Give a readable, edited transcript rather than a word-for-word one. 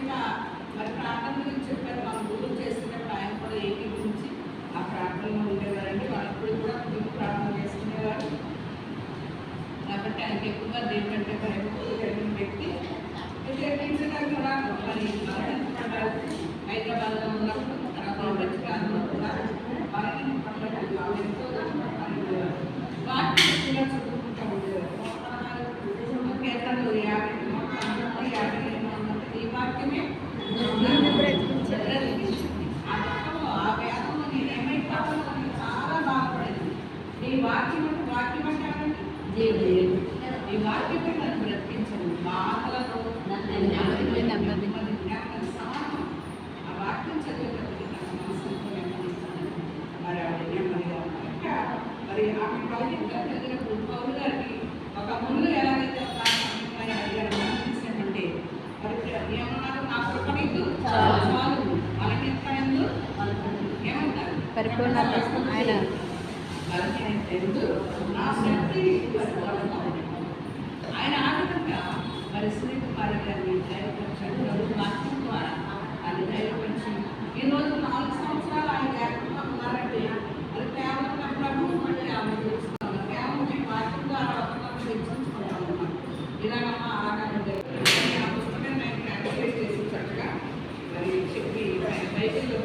విధంగా మరి ప్రార్థన గురించి చెప్పారు. మన గురువు చేస్తున్నప్పుడు ఆయన కూడా ఏకీభవించి ఆ ప్రార్థనలో ఉండేవారండి. వాళ్ళప్పుడు కూడా గురువు ప్రార్థన చేసుకునేవారు. కాబట్టి ఆయనకి ఎక్కువగా దేనికంటే కలిగిన వ్యక్తి. టీచర్ కూడా మరి మరణించబడ్డారు. హైదరాబాద్లో ఉన్నప్పుడు తర్వాత అంబేద్కర్లో కూడా మరణించబడ్డారు. వాటిని చదువుకుంటూ ఉండేవారు. కేంద్రంలో 50 ఈ వాక్యమే ఆ వేదంలో నేనేమైపోతాను చాలా బాధపడింది. ఈ వాక్యం అంటే ఈ వాక్యమే నన్ను బ్రతికించండి. బాధలతో సమానం ఆ వాక్యం చదివేటప్పుడు మరి మరి ఆమె కలిగినప్పుడు పౌరు గారికి ఒక ముందు ఎలాగైతే అడిగారంటే మరి ఏమన్నారు, నా కృపణికు చాలు మనకెందు ఏమంటారు పరిపూర్ణత ఆయన నా శక్తి ఆయన ఆ విధంగా మరి శ్రీకుమారి గారిని ధైర్యపరిచాడు. వాక్యం ద్వారా అది ధైర్యపరిచి ఈరోజు 4 సంవత్సరాలు ఆయన లేకుండా ఉన్నారంటే అది కేవలం నా ప్రభుత్వం అంటే ఆమె తెలుస్తున్నాను. కేవలం మీ వాక్యం ద్వారా హెచ్చించుకుంటాను. ఇలాగమ్మా ఆగానే ఆ పుస్తకాన్ని ఆయన ట్రాన్స్లేట్ చేసి చక్కగా మరి చెప్పి బైబిల్లో